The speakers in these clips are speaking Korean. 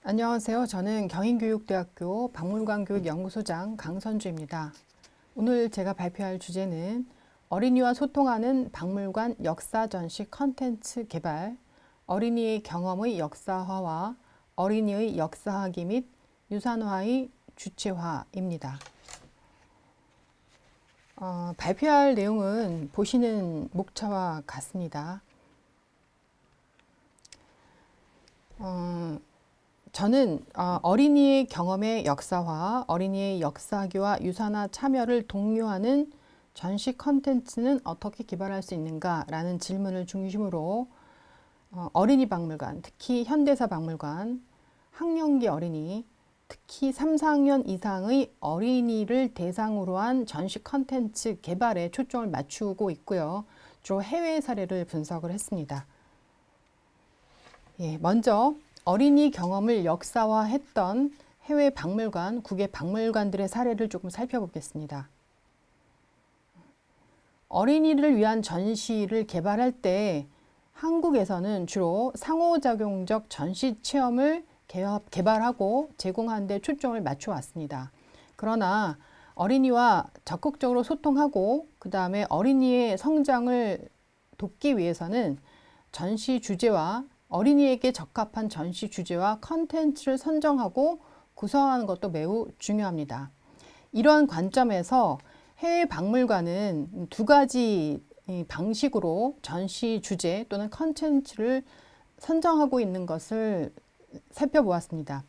안녕하세요. 저는 경인교육대학교 박물관교육연구소장 강선주입니다. 오늘 제가 발표할 주제는 어린이와 소통하는 박물관 역사 전시 컨텐츠 개발, 어린이의 경험의 역사화와 어린이의 역사학기 및 유산화의 주체화입니다. 발표할 내용은 보시는 목차와 같습니다. 저는 어린이의 경험의 역사화, 어린이의 역사학기와 유산화 참여를 독려하는 전시 컨텐츠는 어떻게 개발할 수 있는가 라는 질문을 중심으로 어린이 박물관, 특히 현대사 박물관, 학령기 어린이, 특히 3, 4학년 이상의 어린이를 대상으로 한 전시 컨텐츠 개발에 초점을 맞추고 있고요. 주로 해외 사례를 분석을 했습니다. 먼저 어린이 경험을 역사화했던 해외 박물관, 국외 박물관들의 사례를 조금 살펴보겠습니다. 어린이를 위한 전시를 개발할 때 한국에서는 주로 상호작용적 전시 체험을 개발하고 제공하는 데 초점을 맞춰 왔습니다. 그러나 어린이와 적극적으로 소통하고 그 다음에 어린이의 성장을 돕기 위해서는 전시 주제와 어린이에게 적합한 전시 주제와 컨텐츠를 선정하고 구성하는 것도 매우 중요합니다. 이러한 관점에서 해외 박물관은 두 가지 방식으로 전시 주제 또는 컨텐츠를 선정하고 있는 것을 살펴보았습니다.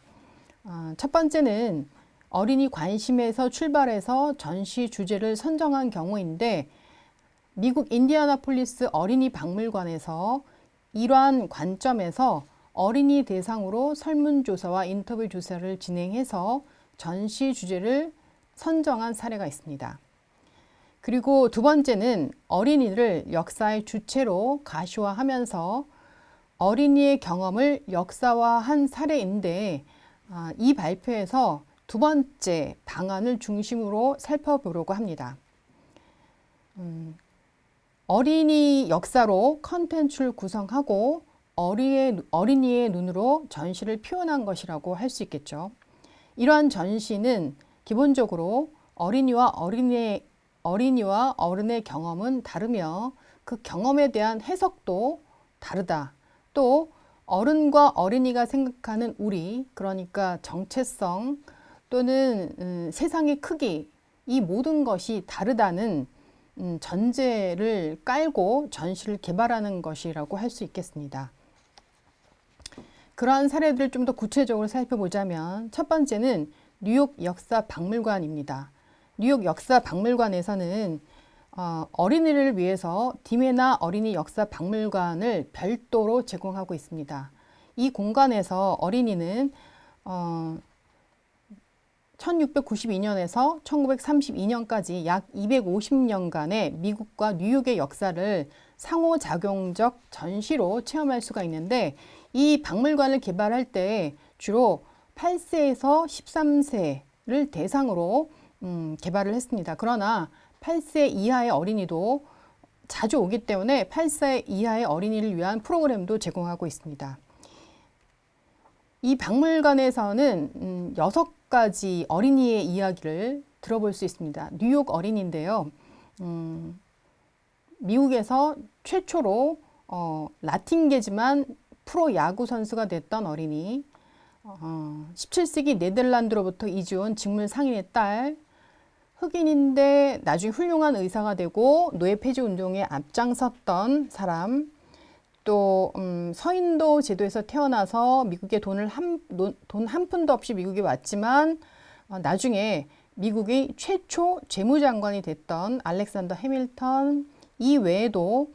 첫 번째는 어린이 관심에서 출발해서 전시 주제를 선정한 경우인데 미국 인디애나폴리스 어린이 박물관에서 이러한 관점에서 어린이 대상으로 설문조사와 인터뷰 조사를 진행해서 전시 주제를 선정한 사례가 있습니다. 그리고 두 번째는 어린이를 역사의 주체로 가시화하면서 어린이의 경험을 역사화한 사례인데 이 발표에서 두 번째 방안을 중심으로 살펴보려고 합니다. 어린이 역사로 컨텐츠를 구성하고 어린이의 눈으로 전시를 표현한 것이라고 할 수 있겠죠. 이러한 전시는 기본적으로 어린이와 어른의 경험은 다르며 그 경험에 대한 해석도 다르다. 또 어른과 어린이가 생각하는 우리, 그러니까 정체성 또는 세상의 크기, 이 모든 것이 다르다는 전제를 깔고 전시를 개발하는 것이라고 할 수 있겠습니다. 그러한 사례들을 좀 더 구체적으로 살펴보자면 첫 번째는 뉴욕 역사박물관입니다. 뉴욕 역사박물관에서는 어린이를 위해서 디메나 어린이 역사박물관을 별도로 제공하고 있습니다. 이 공간에서 어린이는 1692년에서 1932년까지 약 250년간의 미국과 뉴욕의 역사를 상호작용적 전시로 체험할 수가 있는데 이 박물관을 개발할 때 주로 8세에서 13세를 대상으로 개발을 했습니다. 그러나 8세 이하의 어린이도 자주 오기 때문에 8세 이하의 어린이를 위한 프로그램도 제공하고 있습니다. 이 박물관에서는 6가지 어린이의 이야기를 들어볼 수 있습니다. 뉴욕 어린이인데요. 미국에서 최초로 라틴계지만 프로야구 선수가 됐던 어린이, 17세기 네덜란드로부터 이주온 직물 상인의 딸, 흑인인데 나중에 훌륭한 의사가 되고 노예 폐지 운동에 앞장섰던 사람, 또 서인도 제도에서 태어나서 미국에 돈 한 푼도 없이 미국에 왔지만 나중에 미국의 최초 재무장관이 됐던 알렉산더 해밀턴, 이 외에도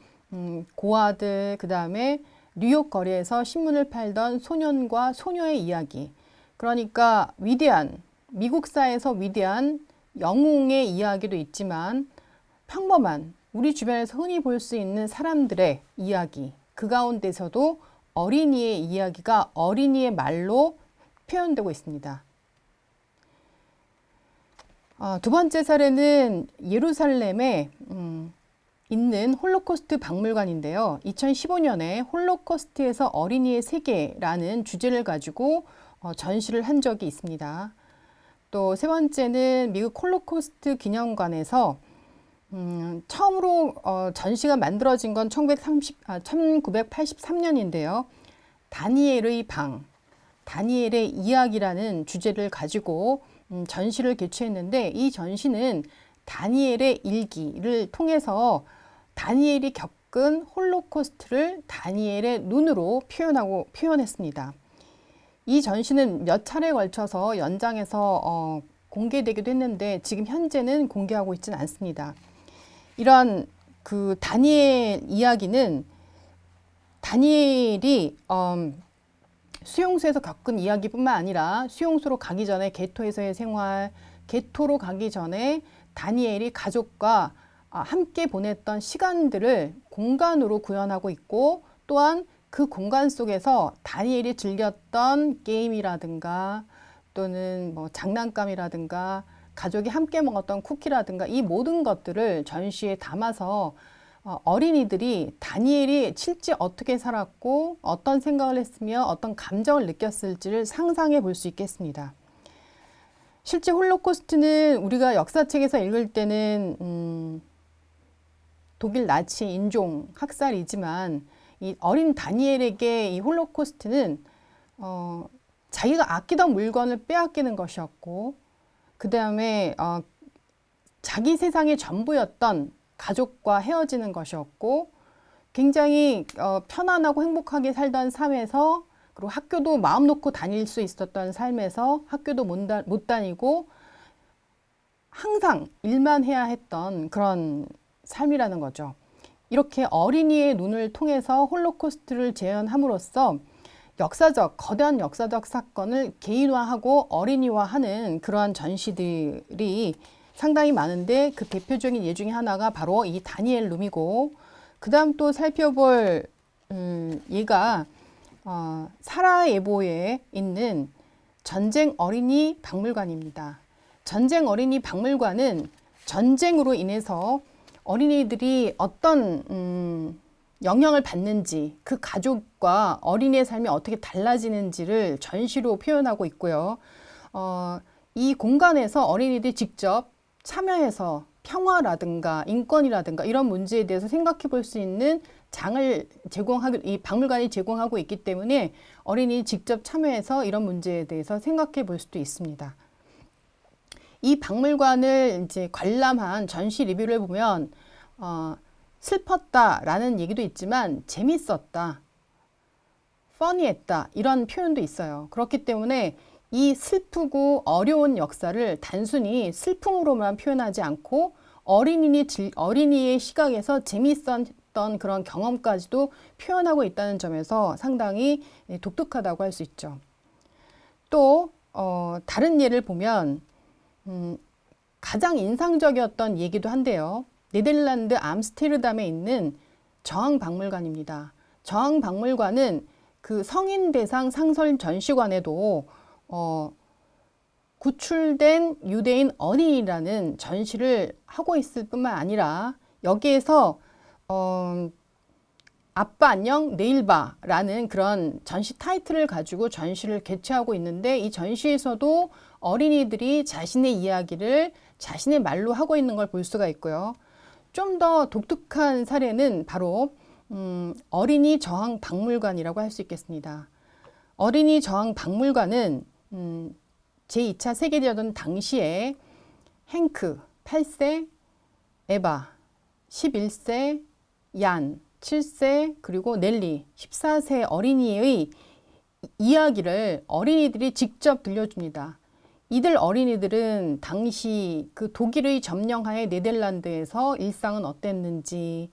고아들, 그 다음에 뉴욕 거리에서 신문을 팔던 소년과 소녀의 이야기, 그러니까 위대한, 미국사에서 위대한 영웅의 이야기도 있지만 평범한 우리 주변에서 흔히 볼 수 있는 사람들의 이야기, 그 가운데서도 어린이의 이야기가 어린이의 말로 표현되고 있습니다. 두 번째 사례는 예루살렘에 있는 홀로코스트 박물관인데요. 2015년에 홀로코스트에서 어린이의 세계라는 주제를 가지고 전시를 한 적이 있습니다. 또 세 번째는 미국 홀로코스트 기념관에서 처음으로 전시가 만들어진 건 1983년인데요. 다니엘의 방, 다니엘의 이야기라는 주제를 가지고 전시를 개최했는데, 이 전시는 다니엘의 일기를 통해서 다니엘이 겪은 홀로코스트를 다니엘의 눈으로 표현했습니다. 이 전시는 몇 차례에 걸쳐서 연장해서 공개되기도 했는데 지금 현재는 공개하고 있지는 않습니다. 이런 그 다니엘 이야기는 다니엘이 수용소에서 겪은 이야기뿐만 아니라 수용소로 가기 전에 게토에서의 생활, 게토로 가기 전에 다니엘이 가족과 함께 보냈던 시간들을 공간으로 구현하고 있고, 또한 그 공간 속에서 다니엘이 즐겼던 게임이라든가 또는 뭐 장난감이라든가 가족이 함께 먹었던 쿠키라든가 이 모든 것들을 전시에 담아서 어린이들이 다니엘이 실제 어떻게 살았고 어떤 생각을 했으며 어떤 감정을 느꼈을지를 상상해 볼 수 있겠습니다. 실제 홀로코스트는 우리가 역사책에서 읽을 때는 독일 나치 인종 학살이지만, 이 어린 다니엘에게 이 홀로코스트는 자기가 아끼던 물건을 빼앗기는 것이었고, 그 다음에 자기 세상의 전부였던 가족과 헤어지는 것이었고, 굉장히 편안하고 행복하게 살던 삶에서, 그리고 학교도 마음 놓고 다닐 수 있었던 삶에서 학교도 못 다니고 항상 일만 해야 했던 그런 삶이라는 거죠. 이렇게 어린이의 눈을 통해서 홀로코스트를 재현함으로써 거대한 역사적 사건을 개인화하고 어린이화하는 그러한 전시들이 상당히 많은데, 그 대표적인 예 중에 하나가 바로 이 다니엘 룸이고, 그 다음 또 살펴볼 예가 사라예보에 있는 전쟁 어린이 박물관입니다. 전쟁 어린이 박물관은 전쟁으로 인해서 어린이들이 어떤 영향을 받는지, 그 가족과 어린이의 삶이 어떻게 달라지는지를 전시로 표현하고 있고요. 이 공간에서 어린이들이 직접 참여해서 평화라든가 인권이라든가 이런 문제에 대해서 생각해 볼 수 있는 장을 이 박물관이 제공하고 있기 때문에 어린이 직접 참여해서 이런 문제에 대해서 생각해 볼 수도 있습니다. 이 박물관을 이제 관람한 전시 리뷰를 보면 슬펐다라는 얘기도 있지만 재밌었다, funny했다 이런 표현도 있어요. 그렇기 때문에 이 슬프고 어려운 역사를 단순히 슬픔으로만 표현하지 않고 어린이의 시각에서 재밌었던 그런 경험까지도 표현하고 있다는 점에서 상당히 독특하다고 할 수 있죠. 또 다른 예를 보면 가장 인상적이었던 얘기도 한데요. 네덜란드 암스테르담에 있는 저항박물관입니다. 저항박물관은 그 성인 대상 상설 전시관에도 구출된 유대인 어린이라는 전시를 하고 있을 뿐만 아니라, 여기에서 아빠 안녕 내일 봐라는 그런 전시 타이틀을 가지고 전시를 개최하고 있는데, 이 전시에서도 어린이들이 자신의 이야기를 자신의 말로 하고 있는 걸 볼 수가 있고요. 좀 더 독특한 사례는 바로 어린이 저항 박물관이라고 할 수 있겠습니다. 어린이 저항 박물관은 제2차 세계대전 당시에 행크 8세, 에바 11세, 얀 7세, 그리고 넬리 14세 어린이의 이야기를 어린이들이 직접 들려줍니다. 이들 어린이들은 당시 그 독일의 점령하에 네덜란드에서 일상은 어땠는지,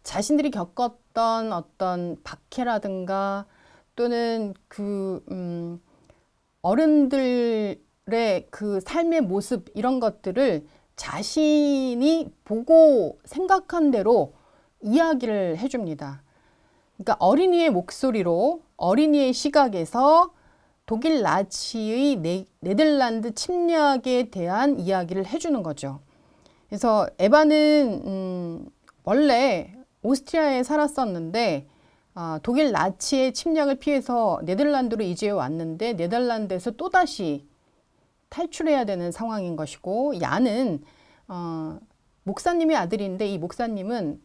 자신들이 겪었던 어떤 박해라든가 또는 그 어른들의 그 삶의 모습 이런 것들을 자신이 보고 생각한 대로 이야기를 해줍니다. 그러니까 어린이의 목소리로, 어린이의 시각에서 독일 나치의 네덜란드 침략에 대한 이야기를 해주는 거죠. 그래서 에바는 원래 오스트리아에 살았었는데 독일 나치의 침략을 피해서 네덜란드로 이주해 왔는데 네덜란드에서 또다시 탈출해야 되는 상황인 것이고, 야는 목사님의 아들인데 이 목사님은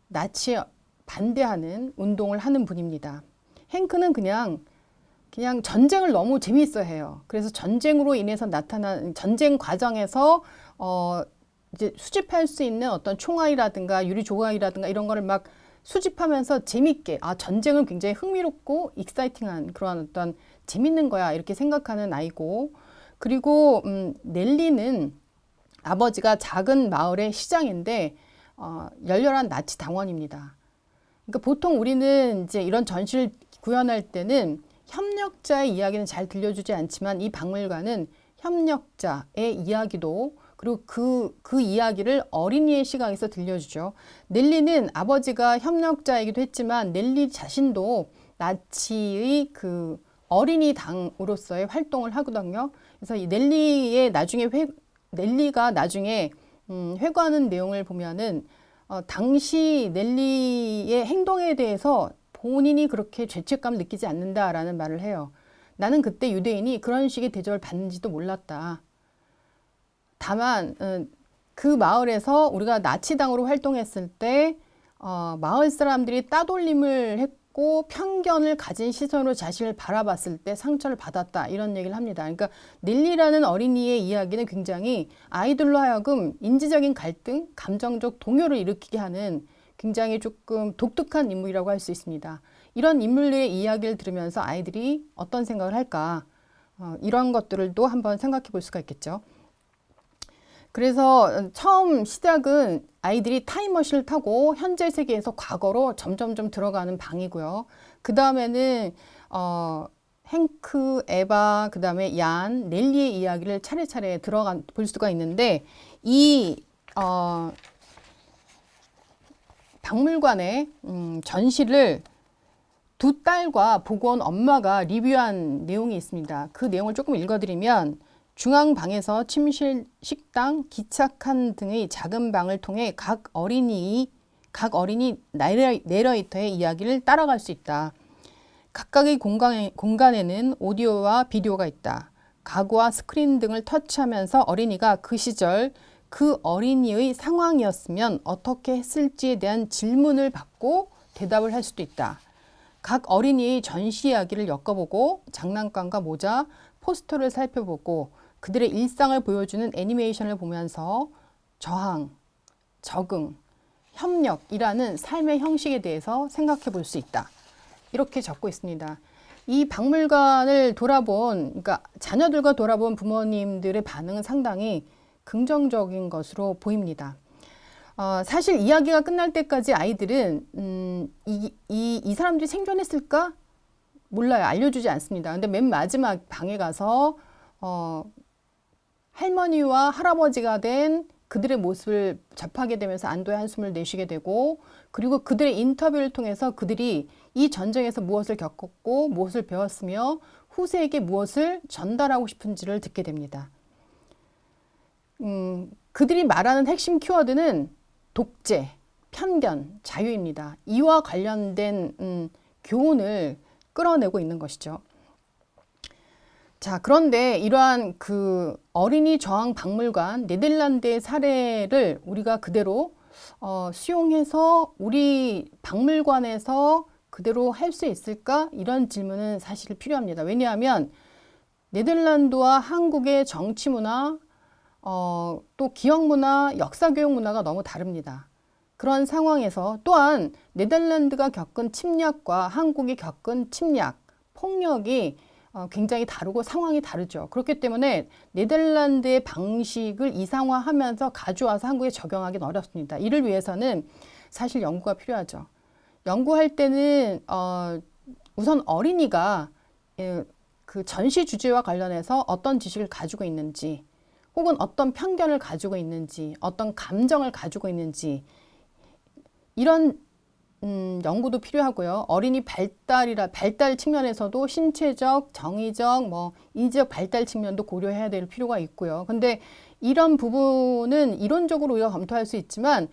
나치에 반대하는 운동을 하는 분입니다. 행크는 그냥 전쟁을 너무 재미있어 해요. 그래서 전쟁으로 인해서 나타난 전쟁 과정에서 이제 수집할 수 있는 어떤 총알이라든가 유리 조각이라든가 이런 거를 막 수집하면서 재밌게, 전쟁은 굉장히 흥미롭고 익사이팅한 그런 어떤 재밌는 거야 이렇게 생각하는 아이고, 그리고 넬리는 아버지가 작은 마을의 시장인데 열렬한 나치 당원입니다. 그러니까 보통 우리는 이제 이런 전시를 구현할 때는 협력자의 이야기는 잘 들려주지 않지만 이 박물관은 협력자의 이야기도, 그리고 그 이야기를 어린이의 시각에서 들려주죠. 넬리는 아버지가 협력자이기도 했지만 넬리 자신도 나치의 그 어린이 당으로서의 활동을 하거든요. 그래서 이 넬리가 나중에 회고하는 내용을 보면은 당시 넬리의 행동에 대해서 본인이 그렇게 죄책감을 느끼지 않는다라는 말을 해요. 나는 그때 유대인이 그런 식의 대접을 받는지도 몰랐다. 다만 그 마을에서 우리가 나치당으로 활동했을 때 마을 사람들이 따돌림을 했고 편견을 가진 시선으로 자신을 바라봤을 때 상처를 받았다, 이런 얘기를 합니다. 그러니까 넬리라는 어린이의 이야기는 굉장히 아이들로 하여금 인지적인 갈등, 감정적 동요를 일으키게 하는 굉장히 조금 독특한 인물이라고 할 수 있습니다. 이런 인물의 이야기를 들으면서 아이들이 어떤 생각을 할까, 이런 것들도 한번 생각해 볼 수가 있겠죠. 그래서 처음 시작은 아이들이 타임머신을 타고 현재 세계에서 과거로 점점점 들어가는 방이고요. 그 다음에는 행크, 에바, 그 다음에 얀, 넬리의 이야기를 차례차례 볼 수가 있는데, 이 박물관의 전시를 두 딸과 보고 온 엄마가 리뷰한 내용이 있습니다. 그 내용을 조금 읽어드리면, 중앙방에서 침실, 식당, 기차칸 등의 작은 방을 통해 각 어린이 내러이터의 이야기를 따라갈 수 있다. 각각의 공간에는 오디오와 비디오가 있다. 가구와 스크린 등을 터치하면서 어린이가 그 시절 그 어린이의 상황이었으면 어떻게 했을지에 대한 질문을 받고 대답을 할 수도 있다. 각 어린이의 전시 이야기를 엮어보고 장난감과 모자, 포스터를 살펴보고 그들의 일상을 보여주는 애니메이션을 보면서 저항, 적응, 협력이라는 삶의 형식에 대해서 생각해 볼 수 있다. 이렇게 적고 있습니다. 이 박물관을 그러니까 자녀들과 돌아본 부모님들의 반응은 상당히 긍정적인 것으로 보입니다. 사실 이야기가 끝날 때까지 아이들은 이 사람들이 생존했을까? 몰라요. 알려주지 않습니다. 근데 맨 마지막 방에 가서 할머니와 할아버지가 된 그들의 모습을 접하게 되면서 안도의 한숨을 내쉬게 되고, 그리고 그들의 인터뷰를 통해서 그들이 이 전쟁에서 무엇을 겪었고 무엇을 배웠으며 후세에게 무엇을 전달하고 싶은지를 듣게 됩니다. 그들이 말하는 핵심 키워드는 독재, 편견, 자유입니다. 이와 관련된 교훈을 끌어내고 있는 것이죠. 자, 그런데 이러한 그 어린이 저항 박물관 네덜란드의 사례를 우리가 그대로 수용해서 우리 박물관에서 그대로 할 수 있을까? 이런 질문은 사실 필요합니다. 왜냐하면 네덜란드와 한국의 정치 문화, 또 기억 문화, 역사 교육 문화가 너무 다릅니다. 그런 상황에서 또한 네덜란드가 겪은 침략과 한국이 겪은 침략, 폭력이 굉장히 다르고 상황이 다르죠. 그렇기 때문에 네덜란드의 방식을 이상화하면서 가져와서 한국에 적용하기는 어렵습니다. 이를 위해서는 사실 연구가 필요하죠. 연구할 때는 우선 어린이가 그 전시 주제와 관련해서 어떤 지식을 가지고 있는지, 혹은 어떤 편견을 가지고 있는지, 어떤 감정을 가지고 있는지, 이런 연구도 필요하고요. 어린이 발달 측면에서도 신체적, 정의적, 인지적 발달 측면도 고려해야 될 필요가 있고요. 근데 이런 부분은 이론적으로 우리가 검토할 수 있지만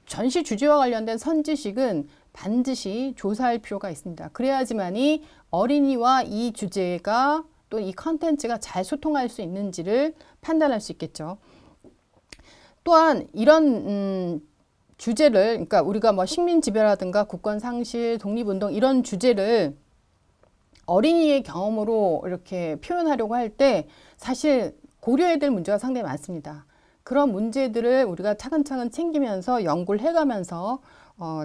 전시 주제와 관련된 선지식은 반드시 조사할 필요가 있습니다. 그래야지만이 어린이와 이 주제가 또 이 컨텐츠가 잘 소통할 수 있는지를 판단할 수 있겠죠. 또한 이런 주제를, 그러니까 우리가 식민지배라든가 국권상실, 독립운동 이런 주제를 어린이의 경험으로 이렇게 표현하려고 할 때 사실 고려해야 될 문제가 상당히 많습니다. 그런 문제들을 우리가 차근차근 챙기면서 연구를 해가면서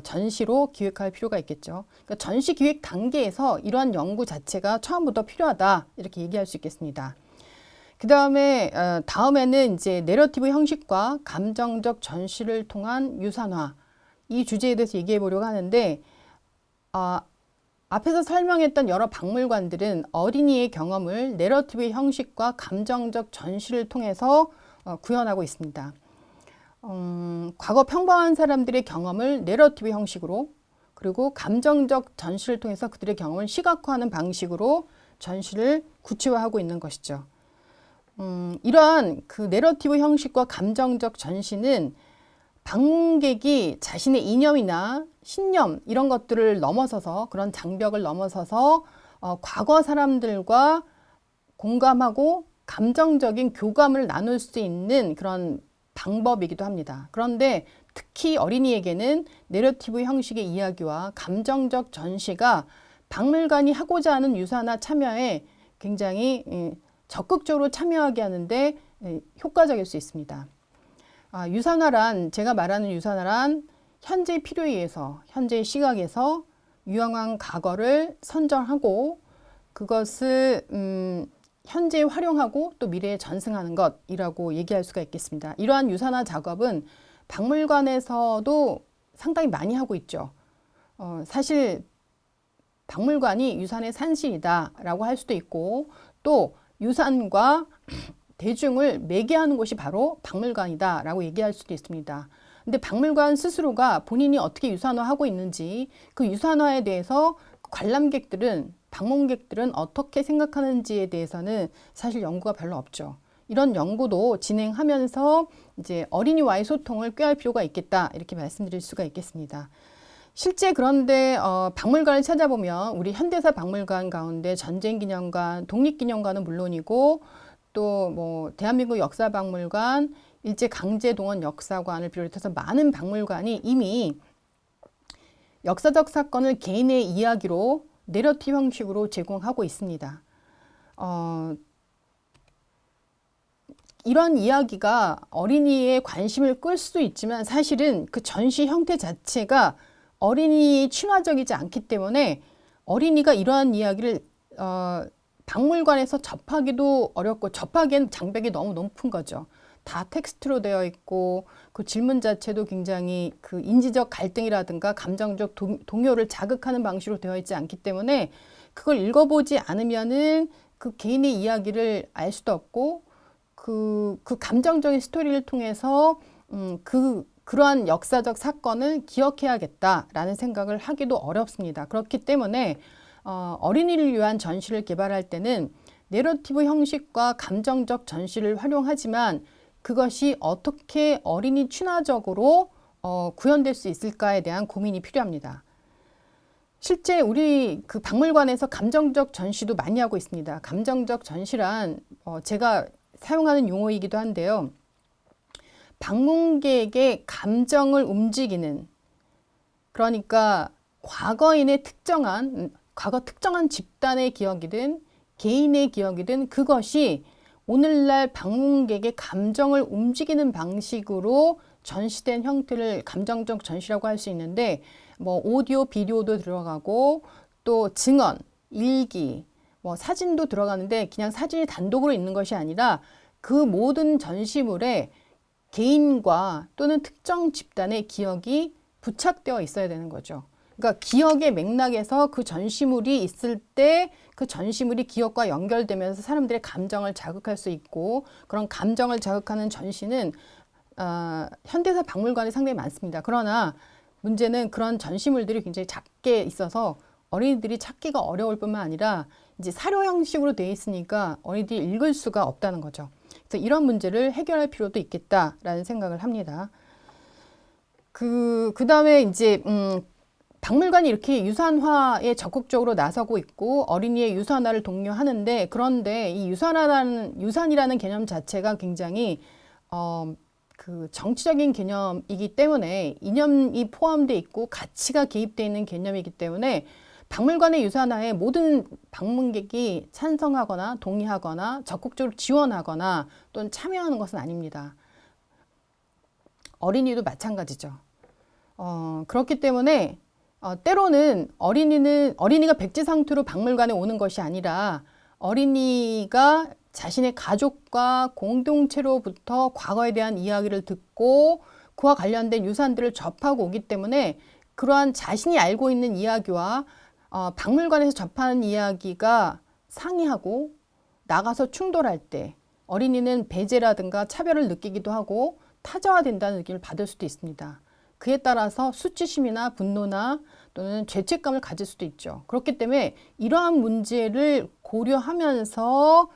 전시로 기획할 필요가 있겠죠. 그러니까 전시 기획 단계에서 이러한 연구 자체가 처음부터 필요하다 이렇게 얘기할 수 있겠습니다. 그 다음에는 이제 내러티브 형식과 감정적 전시를 통한 유산화 이 주제에 대해서 얘기해 보려고 하는데 앞에서 설명했던 여러 박물관들은 어린이의 경험을 내러티브 형식과 감정적 전시를 통해서 구현하고 있습니다. 과거 평범한 사람들의 경험을 내러티브 형식으로 그리고 감정적 전시를 통해서 그들의 경험을 시각화하는 방식으로 전시를 구체화하고 있는 것이죠. 이러한 그 내러티브 형식과 감정적 전시는 방문객이 자신의 이념이나 신념 이런 것들을 넘어서서 그런 장벽을 넘어서서 과거 사람들과 공감하고 감정적인 교감을 나눌 수 있는 그런 방법이기도 합니다. 그런데 특히 어린이에게는 내러티브 형식의 이야기와 감정적 전시가 박물관이 하고자 하는 유사나 참여에 굉장히 적극적으로 참여하게 하는데 효과적일 수 있습니다. 유산화란 제가 말하는 유산화란 현재의 필요에 의해서 현재의 시각에서 유용한 과거를 선정하고 그것을 현재에 활용하고 또 미래에 전승하는 것이라고 얘기할 수가 있겠습니다. 이러한 유산화 작업은 박물관에서도 상당히 많이 하고 있죠. 사실 박물관이 유산의 산실이다라고 할 수도 있고 또 유산과 대중을 매개하는 곳이 바로 박물관이다라고 얘기할 수도 있습니다. 근데 박물관 스스로가 본인이 어떻게 유산화하고 있는지 그 유산화에 대해서 관람객들은 방문객들은 어떻게 생각하는지에 대해서는 사실 연구가 별로 없죠. 이런 연구도 진행하면서 이제 어린이와의 소통을 꾀할 필요가 있겠다 이렇게 말씀드릴 수가 있겠습니다. 실제 그런데 박물관을 찾아보면 우리 현대사 박물관 가운데 전쟁기념관, 독립기념관은 물론이고 또 대한민국 역사박물관, 일제강제동원 역사관을 비롯해서 많은 박물관이 이미 역사적 사건을 개인의 이야기로 내러티브 형식으로 제공하고 있습니다. 이런 이야기가 어린이의 관심을 끌 수도 있지만 사실은 그 전시 형태 자체가 어린이 친화적이지 않기 때문에 어린이가 이러한 이야기를 박물관에서 접하기도 어렵고 접하기엔 장벽이 너무 높은 거죠. 다 텍스트로 되어 있고 그 질문 자체도 굉장히 그 인지적 갈등이라든가 감정적 동요를 자극하는 방식으로 되어 있지 않기 때문에 그걸 읽어보지 않으면은 그 개인의 이야기를 알 수도 없고 그 감정적인 스토리를 통해서 그러한 역사적 사건을 기억해야겠다라는 생각을 하기도 어렵습니다. 그렇기 때문에 어린이를 위한 전시를 개발할 때는 내러티브 형식과 감정적 전시를 활용하지만 그것이 어떻게 어린이 친화적으로 구현될 수 있을까에 대한 고민이 필요합니다. 실제 우리 그 박물관에서 감정적 전시도 많이 하고 있습니다. 감정적 전시란 제가 사용하는 용어이기도 한데요. 방문객의 감정을 움직이는 그러니까 과거 특정한 집단의 기억이든 개인의 기억이든 그것이 오늘날 방문객의 감정을 움직이는 방식으로 전시된 형태를 감정적 전시라고 할 수 있는데 오디오, 비디오도 들어가고 또 증언, 일기, 사진도 들어가는데 그냥 사진이 단독으로 있는 것이 아니라 그 모든 전시물에 개인과 또는 특정 집단의 기억이 부착되어 있어야 되는 거죠. 그러니까 기억의 맥락에서 그 전시물이 있을 때 그 전시물이 기억과 연결되면서 사람들의 감정을 자극할 수 있고 그런 감정을 자극하는 전시는 현대사 박물관이 상당히 많습니다. 그러나 문제는 그런 전시물들이 굉장히 작게 있어서 어린이들이 찾기가 어려울 뿐만 아니라 이제 사료 형식으로 돼 있으니까 어린이들이 읽을 수가 없다는 거죠. 그래서 이런 문제를 해결할 필요도 있겠다라는 생각을 합니다. 그다음에 이제 박물관이 이렇게 유산화에 적극적으로 나서고 있고 어린이의 유산화를 독려하는데, 그런데 이 유산이라는 개념 자체가 굉장히 그 정치적인 개념이기 때문에 이념이 포함되어 있고 가치가 개입되어 있는 개념이기 때문에 박물관의 유산화에 모든 방문객이 찬성하거나 동의하거나 적극적으로 지원하거나 또는 참여하는 것은 아닙니다. 어린이도 마찬가지죠. 그렇기 때문에 때로는 어린이가 백지 상태로 박물관에 오는 것이 아니라 어린이가 자신의 가족과 공동체로부터 과거에 대한 이야기를 듣고 그와 관련된 유산들을 접하고 오기 때문에 그러한 자신이 알고 있는 이야기와 박물관에서 접하는 이야기가 상이하고 나가서 충돌할 때 어린이는 배제라든가 차별을 느끼기도 하고 타자화된다는 느낌을 받을 수도 있습니다. 그에 따라서 수치심이나 분노나 또는 죄책감을 가질 수도 있죠. 그렇기 때문에 이러한 문제를 고려하면서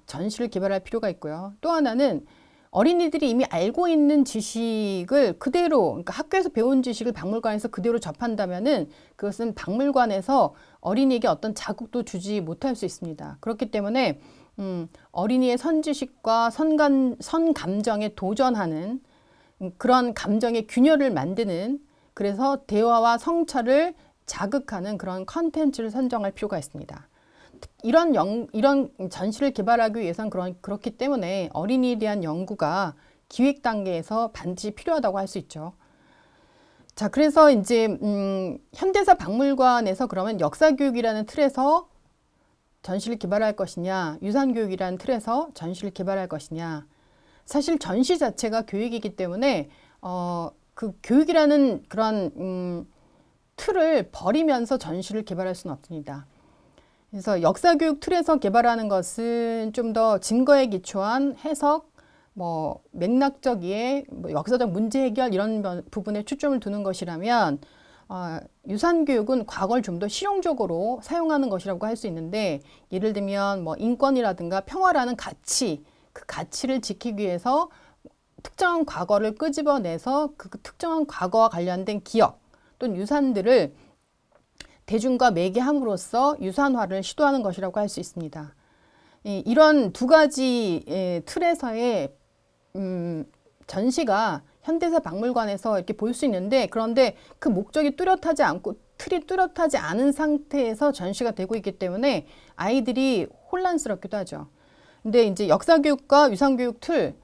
전시를 개발할 필요가 있고요. 또 하나는 어린이들이 이미 알고 있는 지식을 그대로, 그러니까 학교에서 배운 지식을 박물관에서 그대로 접한다면은 그것은 박물관에서 어린이에게 어떤 자극도 주지 못할 수 있습니다. 그렇기 때문에 어린이의 선지식과 선감정에 도전하는 그런 감정의 균열을 만드는, 그래서 대화와 성찰을 자극하는 그런 컨텐츠를 선정할 필요가 있습니다. 이런 전시를 개발하기 위해서는 그렇기 때문에 어린이에 대한 연구가 기획 단계에서 반드시 필요하다고 할 수 있죠. 자, 그래서 이제 현대사 박물관에서 그러면 역사교육이라는 틀에서 전시를 개발할 것이냐, 유산교육이라는 틀에서 전시를 개발할 것이냐. 사실 전시 자체가 교육이기 때문에 그 교육이라는 그런 틀을 버리면서 전시를 개발할 수는 없습니다. 그래서 역사교육 틀에서 개발하는 것은 좀 더 증거에 기초한 해석, 맥락적 이해, 역사적 문제 해결 이런 부분에 초점을 두는 것이라면 유산교육은 과거를 좀 더 실용적으로 사용하는 것이라고 할 수 있는데, 예를 들면 인권이라든가 평화라는 가치, 그 가치를 지키기 위해서 특정한 과거를 끄집어내서 그 특정한 과거와 관련된 기억 또는 유산들을 대중과 매개함으로써 유산화를 시도하는 것이라고 할 수 있습니다. 이런 두 가지 틀에서의 전시가 현대사 박물관에서 이렇게 볼 수 있는데, 그런데 그 목적이 뚜렷하지 않고 틀이 뚜렷하지 않은 상태에서 전시가 되고 있기 때문에 아이들이 혼란스럽기도 하죠. 근데 이제 역사교육과 유산교육 틀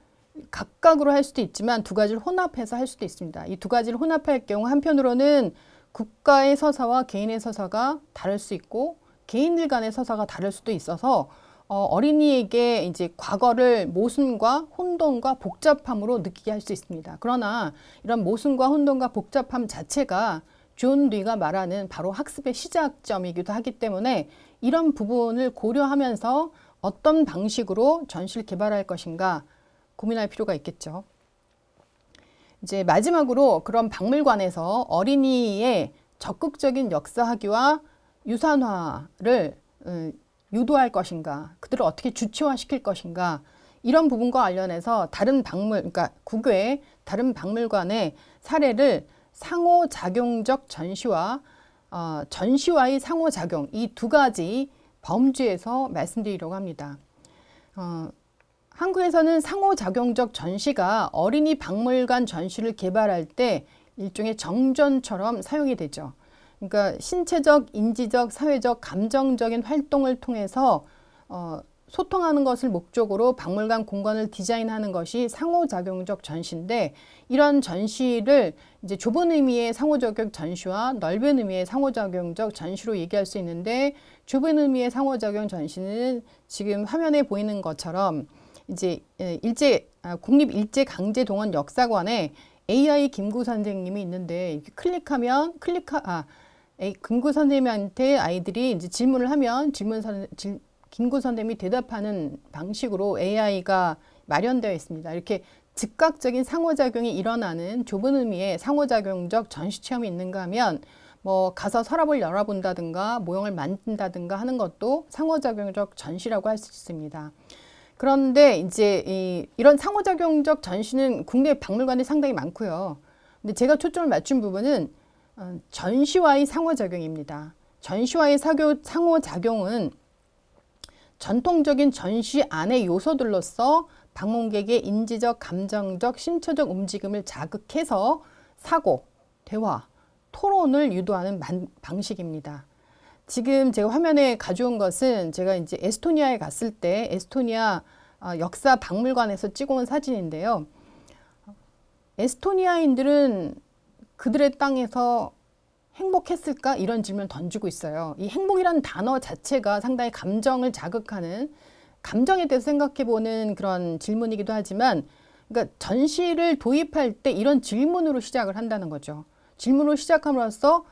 각각으로 할 수도 있지만 두 가지를 혼합해서 할 수도 있습니다. 이 두 가지를 혼합할 경우 한편으로는 국가의 서사와 개인의 서사가 다를 수 있고 개인들 간의 서사가 다를 수도 있어서 어린이에게 이제 과거를 모순과 혼돈과 복잡함으로 느끼게 할 수 있습니다. 그러나 이런 모순과 혼돈과 복잡함 자체가 존 류가 말하는 바로 학습의 시작점이기도 하기 때문에 이런 부분을 고려하면서 어떤 방식으로 전시를 개발할 것인가 고민할 필요가 있겠죠. 이제 마지막으로 그런 박물관에서 어린이의 적극적인 역사학위와 유산화를 유도할 것인가, 그들을 어떻게 주체화시킬 것인가, 이런 부분과 관련해서 그러니까 국외 다른 박물관의 사례를 상호작용적 전시와 전시와의 상호작용, 이 두 가지 범주에서 말씀드리려고 합니다. 한국에서는 상호작용적 전시가 어린이 박물관 전시를 개발할 때 일종의 정전처럼 사용이 되죠. 그러니까 신체적, 인지적, 사회적, 감정적인 활동을 통해서 소통하는 것을 목적으로 박물관 공간을 디자인하는 것이 상호작용적 전시인데, 이런 전시를 이제 좁은 의미의 상호작용 전시와 넓은 의미의 상호작용적 전시로 얘기할 수 있는데, 좁은 의미의 상호작용 전시는 지금 화면에 보이는 것처럼 이제 국립일제강제동원 역사관에 AI 김구 선생님이 있는데, 클릭하면 김구 선생님한테 아이들이 이제 질문을 하면 김구 선생님이 대답하는 방식으로 AI가 마련되어 있습니다. 이렇게 즉각적인 상호작용이 일어나는 좁은 의미의 상호작용적 전시 체험이 있는가 하면 뭐 가서 서랍을 열어본다든가 모형을 만든다든가 하는 것도 상호작용적 전시라고 할 수 있습니다. 그런데 이제 이런 상호작용적 전시는 국내 박물관에 상당히 많고요. 근데 제가 초점을 맞춘 부분은 전시와의 상호작용입니다. 전시와의 상호작용은 전통적인 전시 안의 요소들로서 방문객의 인지적, 감정적, 신체적 움직임을 자극해서 사고, 대화, 토론을 유도하는 방식입니다. 지금 제가 화면에 가져온 것은 제가 이제 에스토니아에 갔을 때 에스토니아 역사 박물관에서 찍어온 사진인데요. 에스토니아인들은 그들의 땅에서 행복했을까? 이런 질문을 던지고 있어요. 이 행복이라는 단어 자체가 상당히 감정을 자극하는, 감정에 대해서 생각해보는 그런 질문이기도 하지만, 그러니까 전시를 도입할 때 이런 질문으로 시작을 한다는 거죠. 질문으로 시작함으로써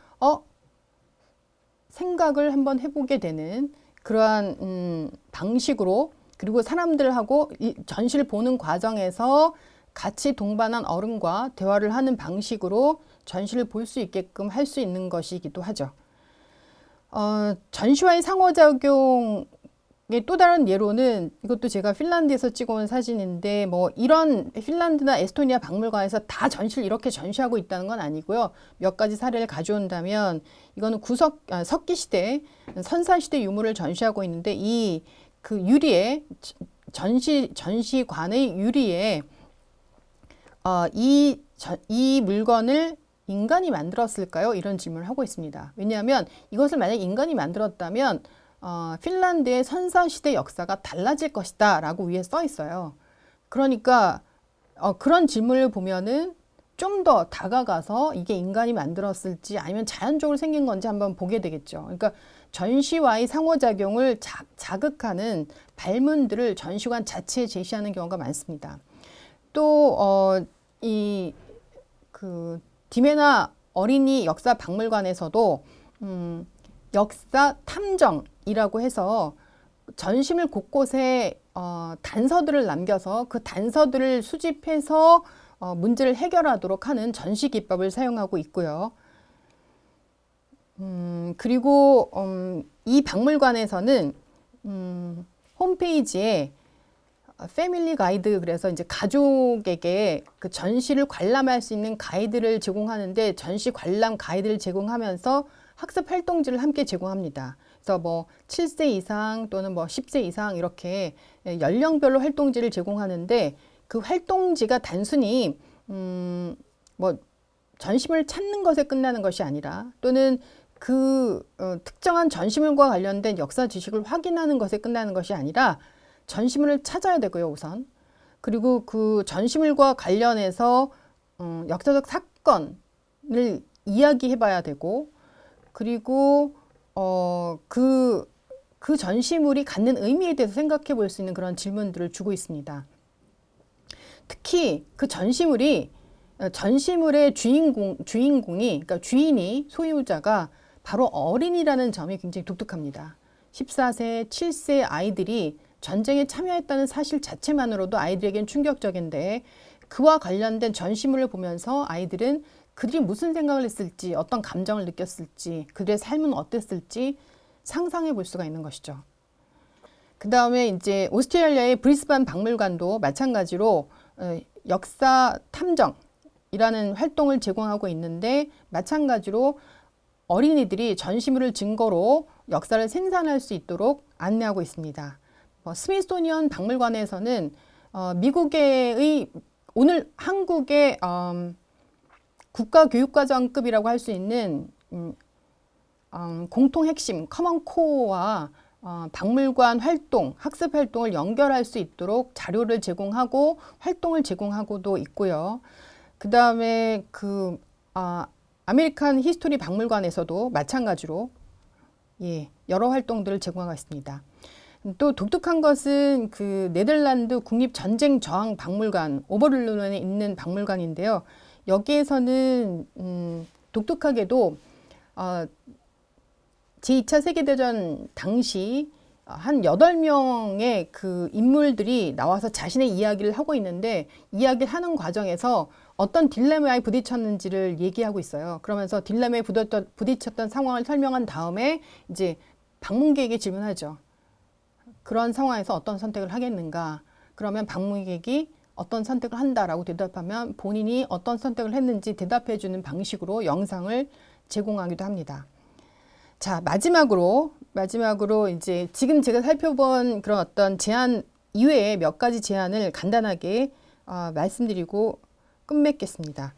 생각을 한번 해보게 되는 그러한 방식으로, 그리고 사람들하고 이 전시를 보는 과정에서 같이 동반한 어른과 대화를 하는 방식으로 전시를 볼 수 있게끔 할 수 있는 것이기도 하죠. 전시와의 상호작용의 또 다른 예로는, 이것도 제가 핀란드에서 찍어온 사진인데, 뭐 이런 핀란드나 에스토니아 박물관에서 다 전시를 이렇게 전시하고 있다는 건 아니고요. 몇 가지 사례를 가져온다면, 이거는 석기시대, 선사시대 유물을 전시하고 있는데, 그 유리에, 전시관의 유리에 이 물건을 인간이 만들었을까요? 이런 질문을 하고 있습니다. 왜냐하면 이것을 만약 인간이 만들었다면 핀란드의 선사시대 역사가 달라질 것이다 라고 위에 써 있어요. 그러니까 그런 질문을 보면은 좀 더 다가가서 이게 인간이 만들었을지 아니면 자연적으로 생긴 건지 한번 보게 되겠죠. 그러니까 전시와의 상호작용을 자극하는 발문들을 전시관 자체에 제시하는 경우가 많습니다. 또 디메나 어린이 역사 박물관에서도 역사 탐정이라고 해서 전시물 곳곳에 단서들을 남겨서 그 단서들을 수집해서 문제를 해결하도록 하는 전시 기법을 사용하고 있고요. 그리고 이 박물관에서는 홈페이지에 패밀리 가이드, 그래서 이제 가족에게 그 전시를 관람할 수 있는 가이드를 제공하는데, 전시 관람 가이드를 제공하면서 학습 활동지를 함께 제공합니다. 그래서 뭐 7세 이상 또는 뭐 10세 이상 이렇게 연령별로 활동지를 제공하는데, 그 활동지가 단순히 뭐 전시물을 찾는 것에 끝나는 것이 아니라, 또는 그 특정한 전시물과 관련된 역사 지식을 확인하는 것에 끝나는 것이 아니라 전시물을 찾아야 되고요, 우선. 그리고 그 전시물과 관련해서 역사적 사건을 이야기해 봐야 되고, 그리고 그 전시물이 갖는 의미에 대해서 생각해 볼 수 있는 그런 질문들을 주고 있습니다. 특히 그 전시물의 주인공이, 그러니까 주인이, 소유자가 바로 어린이라는 점이 굉장히 독특합니다. 14세, 7세 아이들이 전쟁에 참여했다는 사실 자체만으로도 아이들에겐 충격적인데, 그와 관련된 전시물을 보면서 아이들은 그들이 무슨 생각을 했을지, 어떤 감정을 느꼈을지, 그들의 삶은 어땠을지 상상해 볼 수가 있는 것이죠. 그 다음에 이제 오스트레일리아의 브리스반 박물관도 마찬가지로 역사 탐정이라는 활동을 제공하고 있는데, 마찬가지로 어린이들이 전시물을 증거로 역사를 생산할 수 있도록 안내하고 있습니다. 스미소니언 박물관에서는 오늘 한국의 국가교육과정급이라고 할 수 있는 공통 핵심 커먼 코어와 박물관 활동, 학습 활동을 연결할 수 있도록 자료를 제공하고 활동을 제공하고도 있고요. 그 다음에 아메리칸 히스토리 박물관에서도 마찬가지로 여러 활동들을 제공하고 있습니다. 또 독특한 것은 그 네덜란드 국립전쟁저항박물관 오버룰른에 있는 박물관인데요. 여기에서는 독특하게도 제2차 세계대전 당시 한 8명의 그 인물들이 나와서 자신의 이야기를 하고 있는데 이야기를 하는 과정에서 어떤 딜레마에 부딪혔는지를 얘기하고 있어요. 그러면서 딜레마에 부딪혔던 상황을 설명한 다음에 이제 방문객에게 질문하죠. 그런 상황에서 어떤 선택을 하겠는가? 그러면 방문객이 어떤 선택을 한다라고 대답하면 본인이 어떤 선택을 했는지 대답해 주는 방식으로 영상을 제공하기도 합니다. 자, 마지막으로 이제 지금 제가 살펴본 그런 어떤 제안 이외에 몇 가지 제안을 간단하게 말씀드리고 끝맺겠습니다.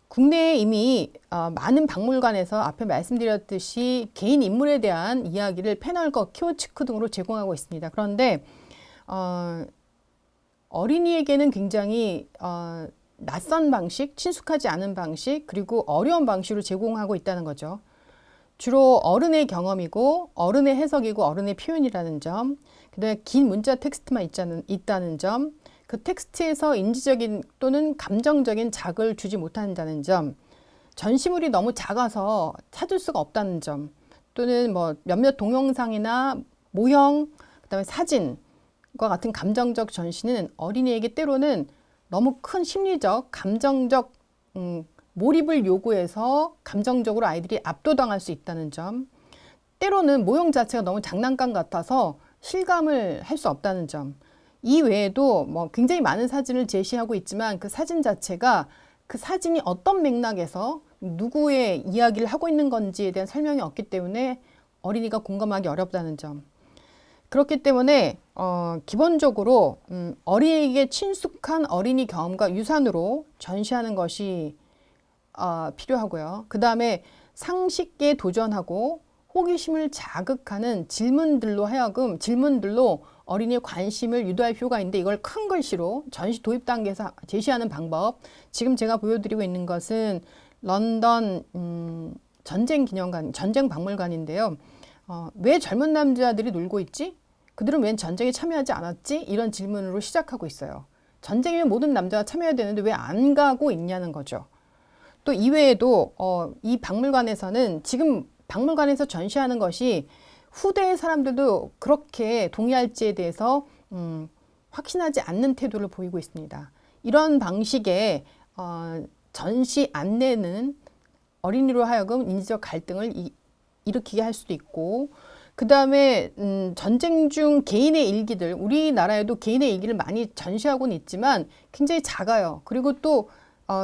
국내에 이미 많은 박물관에서 앞에 말씀드렸듯이 개인 인물에 대한 이야기를 패널과 키워치크 등으로 제공하고 있습니다. 그런데 어린이에게는 굉장히 낯선 방식, 친숙하지 않은 방식, 그리고 어려운 방식으로 제공하고 있다는 거죠. 주로 어른의 경험이고 어른의 해석이고 어른의 표현이라는 점, 그다음에 긴 문자 텍스트만 있다는 점, 그 텍스트에서 인지적인 또는 감정적인 자극을 주지 못한다는 점, 전시물이 너무 작아서 찾을 수가 없다는 점, 또는 뭐 몇몇 동영상이나 모형, 그다음에 사진과 같은 감정적 전시는 어린이에게 때로는 너무 큰 심리적, 감정적 몰입을 요구해서 감정적으로 아이들이 압도당할 수 있다는 점, 때로는 모형 자체가 너무 장난감 같아서 실감을 할 수 없다는 점, 이 외에도 뭐 굉장히 많은 사진을 제시하고 있지만 그 사진 자체가 그 사진이 어떤 맥락에서 누구의 이야기를 하고 있는 건지에 대한 설명이 없기 때문에 어린이가 공감하기 어렵다는 점. 그렇기 때문에 기본적으로 어린이에게 친숙한 어린이 경험과 유산으로 전시하는 것이 필요하고요. 그 다음에 상식에 도전하고 호기심을 자극하는 질문들로 어린이의 관심을 유도할 필요가 있는데 이걸 큰 글씨로 전시 도입 단계에서 제시하는 방법. 지금 제가 보여드리고 있는 것은 런던 전쟁 박물관인데요. 왜 젊은 남자들이 놀고 있지? 그들은 왜 전쟁에 참여하지 않았지? 이런 질문으로 시작하고 있어요. 전쟁이면 모든 남자가 참여해야 되는데 왜 안 가고 있냐는 거죠. 또 이외에도 이 박물관에서는 지금 박물관에서 전시하는 것이 후대의 사람들도 그렇게 동의할지에 대해서 확신하지 않는 태도를 보이고 있습니다. 이런 방식의 전시 안내는 어린이로 하여금 인지적 갈등을 일으키게 할 수도 있고, 그 다음에 전쟁 중 개인의 일기들, 우리나라에도 개인의 일기를 많이 전시하고는 있지만 굉장히 작아요. 그리고 또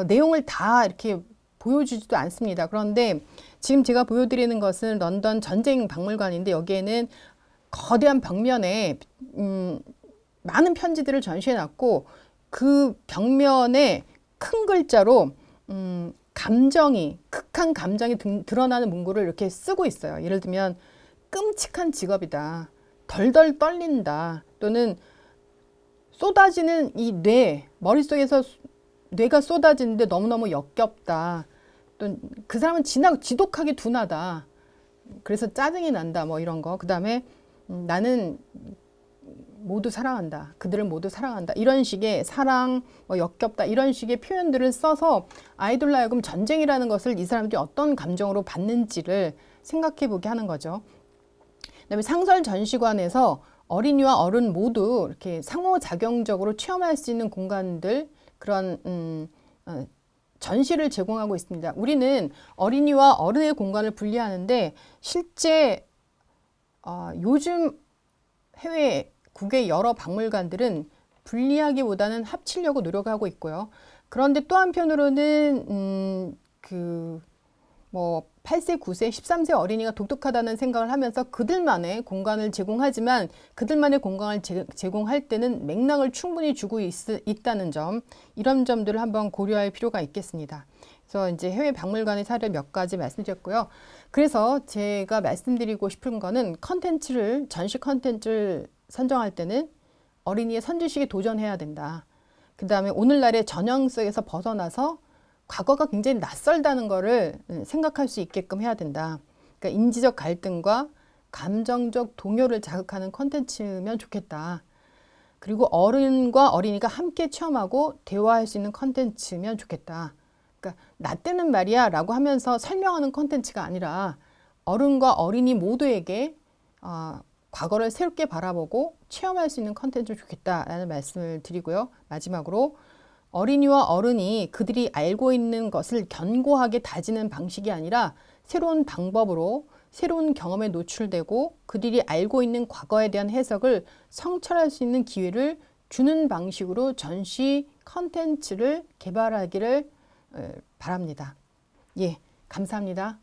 내용을 다 이렇게 보여주지도 않습니다. 그런데 지금 제가 보여드리는 것은 런던 전쟁 박물관인데 여기에는 거대한 벽면에 많은 편지들을 전시해놨고 그 벽면에 큰 글자로 극한 감정이 드러나는 문구를 이렇게 쓰고 있어요. 예를 들면 끔찍한 직업이다, 덜덜 떨린다, 또는 쏟아지는 이 머릿속에서 뇌가 쏟아지는데 너무너무 역겹다, 또 그 사람은 지독하게 둔하다, 그래서 짜증이 난다, 뭐 이런 거. 그 다음에 나는 모두 사랑한다, 그들을 모두 사랑한다, 이런 식의 사랑, 뭐 역겹다, 이런 식의 표현들을 써서 아이들로 하여금 전쟁이라는 것을 이 사람들이 어떤 감정으로 받는지를 생각해 보게 하는 거죠. 그다음에 상설 전시관에서 어린이와 어른 모두 이렇게 상호작용적으로 체험할 수 있는 공간들, 그런 전시를 제공하고 있습니다. 우리는 어린이와 어른의 공간을 분리하는데 실제 요즘 해외 국외 여러 박물관들은 분리하기보다는 합치려고 노력하고 있고요. 그런데 또 한편으로는 8세, 9세, 13세 어린이가 독특하다는 생각을 하면서 그들만의 공간을 제공하지만 그들만의 공간을 제공할 때는 맥락을 충분히 주고 있다는 점, 이런 점들을 한번 고려할 필요가 있겠습니다. 그래서 이제 해외 박물관의 사례 몇 가지 말씀드렸고요. 그래서 제가 말씀드리고 싶은 거는 전시 컨텐츠를 선정할 때는 어린이의 선지식에 도전해야 된다. 그 다음에 오늘날의 전형성에서 벗어나서 과거가 굉장히 낯설다는 것을 생각할 수 있게끔 해야 된다. 그러니까 인지적 갈등과 감정적 동요를 자극하는 컨텐츠면 좋겠다. 그리고 어른과 어린이가 함께 체험하고 대화할 수 있는 컨텐츠면 좋겠다. 그러니까 나 때는 말이야 라고 하면서 설명하는 컨텐츠가 아니라 어른과 어린이 모두에게 과거를 새롭게 바라보고 체험할 수 있는 컨텐츠를 주겠다라는 말씀을 드리고요. 마지막으로 어린이와 어른이 그들이 알고 있는 것을 견고하게 다지는 방식이 아니라 새로운 방법으로 새로운 경험에 노출되고 그들이 알고 있는 과거에 대한 해석을 성찰할 수 있는 기회를 주는 방식으로 전시 컨텐츠를 개발하기를 바랍니다. 예, 감사합니다.